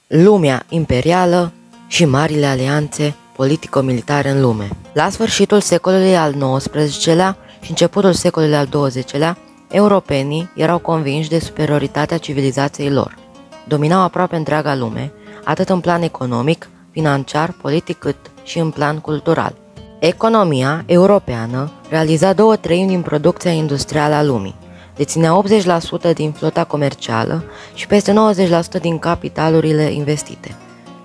Lumea imperială și marile alianțe politico-militare în lume. La sfârșitul secolului al XIX-lea și începutul secolului al XX-lea, europenii erau convinși de superioritatea civilizației lor. Dominau aproape întreaga lume, atât în plan economic, financiar, politic, cât și în plan cultural. Economia europeană realiza 2/3 din producția industrială a lumii, deținea 80% din flota comercială și peste 90% din capitalurile investite.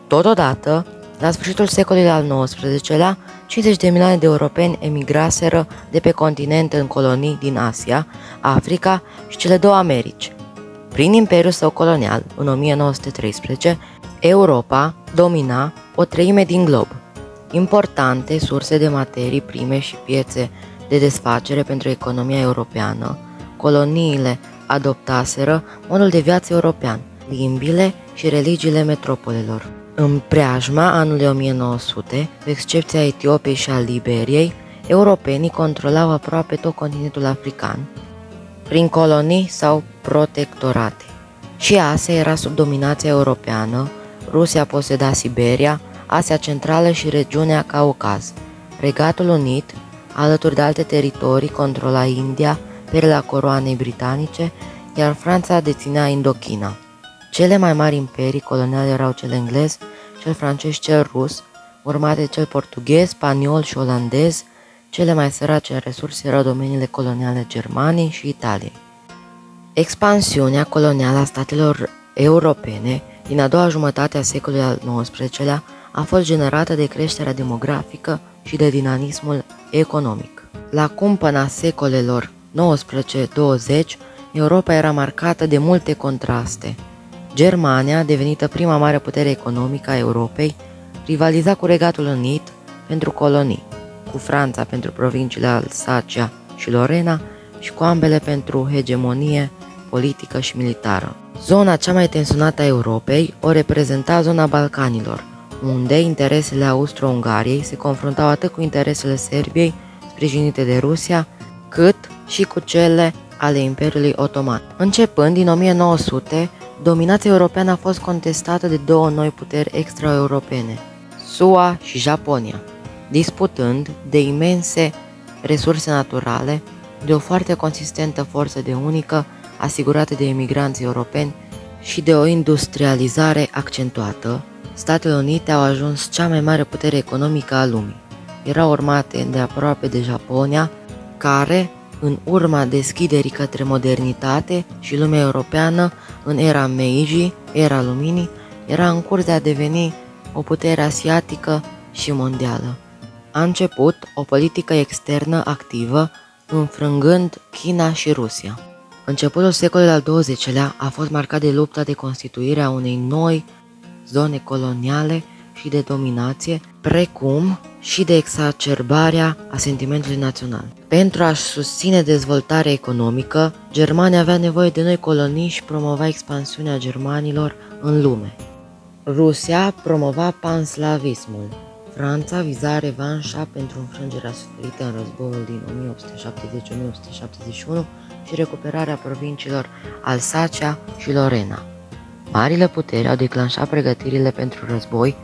Totodată, la sfârșitul secolului al XIX-lea, 50 de milioane de europeni emigraseră de pe continent în colonii din Asia, Africa și cele două Americi. Prin imperiul său colonial, în 1913, Europa domina 1/3 din glob. Importante surse de materii prime și piețe de desfacere pentru economia europeană, coloniile adoptaseră modul de viață european, limbile și religiile metropolelor. În preajma anului 1900, cu excepția Etiopiei și a Liberiei, europenii controlau aproape tot continentul african, prin colonii sau protectorate. Și Asia era sub dominația europeană, Rusia poseda Siberia, Asia Centrală și regiunea Caucaz. Regatul Unit, alături de alte teritorii, controla India, perla coroanei britanice, iar Franța deținea Indochina. Cele mai mari imperii coloniale erau cel englez, cel francez, cel rus, urmate de cel portughez, spaniol și olandez. Cele mai sărace în resurse erau domeniile coloniale Germaniei și Italiei. Expansiunea colonială a statelor europene din a doua jumătate a secolului al XIX-lea a fost generată de creșterea demografică și de dinamismul economic. La cumpăna secolelor 19-20, Europa era marcată de multe contraste. Germania, devenită prima mare putere economică a Europei, rivaliza cu Regatul Unit pentru colonii, cu Franța pentru provinciile Alsacia și Lorena și cu ambele pentru hegemonie politică și militară. Zona cea mai tensionată a Europei o reprezenta zona Balcanilor, unde interesele Austro-Ungariei se confruntau atât cu interesele Serbiei, sprijinite de Rusia, cât și cu cele ale Imperiului Otoman. Începând din 1900, dominația europeană a fost contestată de două noi puteri extraeuropene, SUA și Japonia, disputând de imense resurse naturale, de o foarte consistentă forță de unică asigurată de emigranți europeni și de o industrializare accentuată. Statele Unite au ajuns cea mai mare putere economică a lumii. Erau urmate de aproape de Japonia, care, în urma deschiderii către modernitate și lumea europeană în era Meiji, era luminii, era în curs de a deveni o putere asiatică și mondială. A început o politică externă activă, înfrângând China și Rusia. Începutul secolului al XX-lea a fost marcat de lupta de constituire a unei noi zone coloniale și de dominație, precum și de exacerbarea a sentimentului național. Pentru a-și susține dezvoltarea economică, Germania avea nevoie de noi colonii și promova expansiunea germanilor în lume. Rusia promova panslavismul. Franța viza revanșa pentru înfrângerea suferită în războiul din 1870-1871 și recuperarea provinciilor Alsacia și Lorena. Marile puteri au declanșat pregătirile pentru război,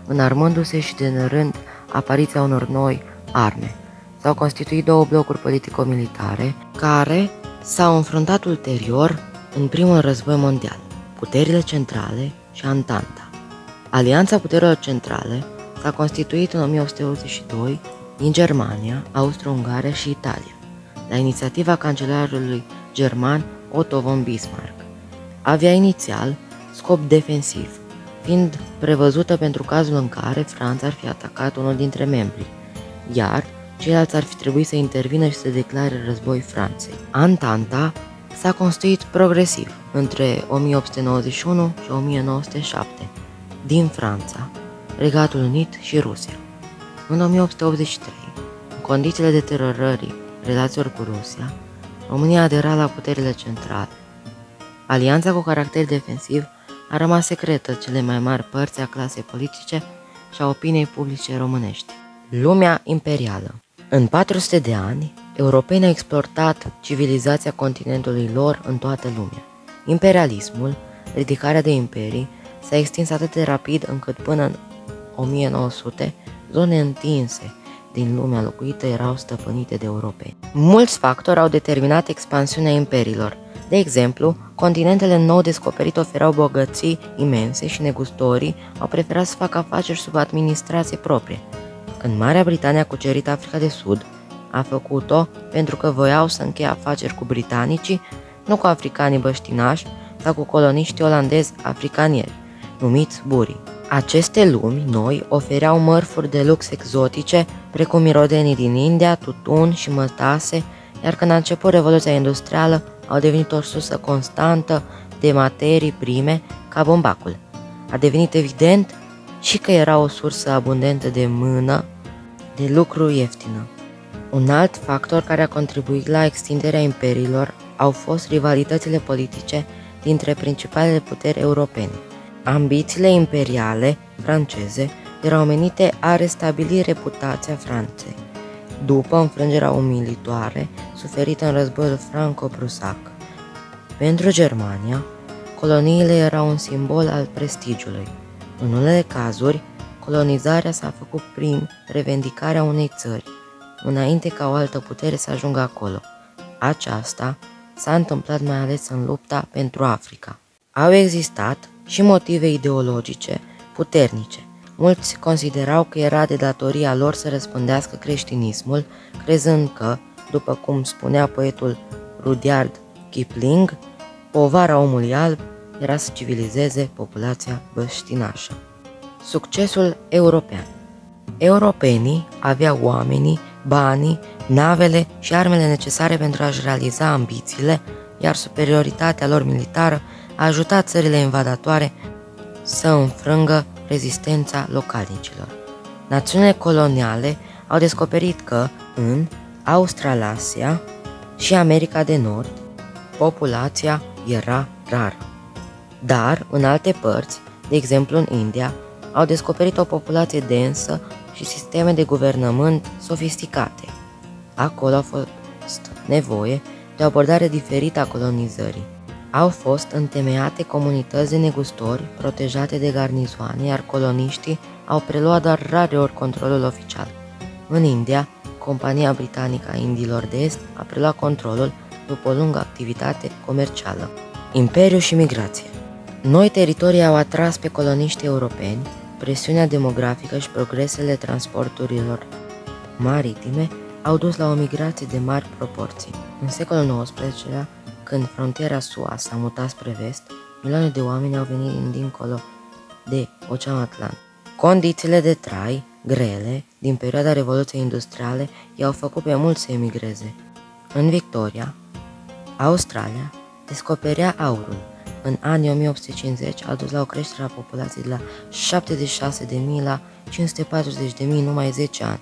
înarmându-se și generând apariția unor noi arme. S-au constituit două blocuri politico-militare care s-au înfruntat ulterior în primul război mondial, puterile centrale și Antanta. Alianța puterilor centrale s-a constituit în 1882 din Germania, Austro-Ungaria și Italia, la inițiativa cancelarului german Otto von Bismarck. Avea inițial scop defensiv, fiind prevăzută pentru cazul în care Franța ar fi atacat unul dintre membri, iar ceilalți ar fi trebuit să intervină și să declare război Franței. Antanta s-a construit progresiv între 1891 și 1907 din Franța, Regatul Unit și Rusia. În 1883, în condițiile deteriorării relațiilor cu Rusia, România adera la puterile centrale. Alianța cu caracter defensiv a rămas secretă cele mai mari părți a clasei politice și a opiniei publice românești. Lumea imperială. În 400 de ani, europenii au exploatat civilizația continentului lor în toată lumea. Imperialismul, ridicarea de imperii, s-a extins atât de rapid încât până în 1900, zone întinse din lumea locuită erau stăpânite de europeni. Mulți factori au determinat expansiunea imperiilor. De exemplu, continentele nou descoperite ofereau bogății imense și negustorii au preferat să facă afaceri sub administrație proprie. Când Marea Britanie a cucerit Africa de Sud, a făcut-o pentru că voiau să încheie afaceri cu britanicii, nu cu africanii băștinași sau cu coloniștii olandezi africanieri, numiți burii. Aceste lumi noi ofereau mărfuri de lux exotice, precum mirodenii din India, tutun și mătase, iar când a început Revoluția Industrială, au devenit o sursă constantă de materii prime ca bumbacul. A devenit evident și că era o sursă abundentă de mână, de lucru ieftină. Un alt factor care a contribuit la extinderea imperiilor au fost rivalitățile politice dintre principalele puteri europene. Ambițiile imperiale franceze erau menite a restabili reputația Franței, după înfrângerea umilitoare suferită în războiul franco-prusac. Pentru Germania, coloniile erau un simbol al prestigiului. În unele cazuri, colonizarea s-a făcut prin revendicarea unei țări, înainte ca o altă putere să ajungă acolo. Aceasta s-a întâmplat mai ales în lupta pentru Africa. Au existat și motive ideologice puternice. Mulți considerau că era de datoria lor să răspândească creștinismul, crezând că, după cum spunea poetul Rudyard Kipling, povara omului alb era să civilizeze populația băștinașă. Succesul european. Europenii aveau oamenii, banii, navele și armele necesare pentru a-și realiza ambițiile, iar superioritatea lor militară a ajutat țările invadatoare să înfrângă rezistența localnicilor. Națiunile coloniale au descoperit că în Australasia și America de Nord populația era rară. Dar în alte părți, de exemplu în India, au descoperit o populație densă și sisteme de guvernământ sofisticate. Acolo a fost nevoie de o abordare diferită a colonizării. Au fost întemeiate comunități de negustori protejate de garnizoane, iar coloniștii au preluat doar rareori controlul oficial. În India, Compania Britanică a Indiilor de Est a preluat controlul după o lungă activitate comercială. Imperiu și migrație. Noi teritorii au atras pe coloniștii europeni, presiunea demografică și progresele transporturilor maritime au dus la o migrație de mari proporții. În secolul XIX-lea, când frontiera SUA s-a mutat spre vest, milioane de oameni au venit din dincolo de Oceanul Atlantic. Condițiile de trai grele din perioada Revoluției Industriale i-au făcut pe mulți să emigreze. În Victoria, Australia descoperea aurul. În anii 1850 a dus la o creștere a populației de la 76.000 la 540.000 în numai 10 ani.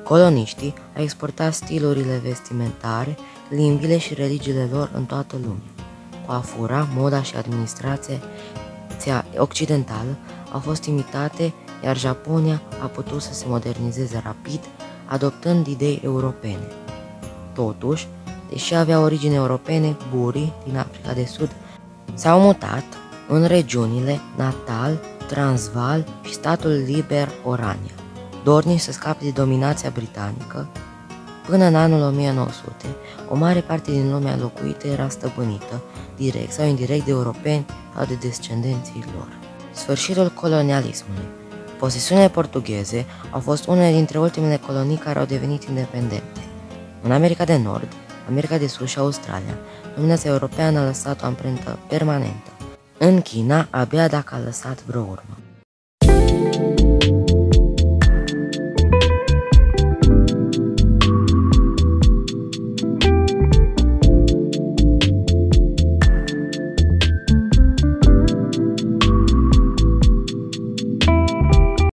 Coloniștii au exportat stilurile vestimentare, limbile și religiile lor în toată lumea. Coafura, moda și administrația occidentală au fost imitate, iar Japonia a putut să se modernizeze rapid, adoptând idei europene. Totuși, deși aveau origini europene, burii din Africa de Sud s-au mutat în regiunile Natal, Transvaal și statul liber Orania, dornici să scape de dominația britanică. Până în anul 1900, o mare parte din lumea locuită era stăpânită, direct sau indirect, de europeni sau de descendenții lor. Sfârșitul colonialismului. Posesiunile portugheze au fost unele dintre ultimele colonii care au devenit independente. În America de Nord, America de Sud și Australia, dominația europeană a lăsat o amprentă permanentă. În China, abia dacă a lăsat vreo urmă.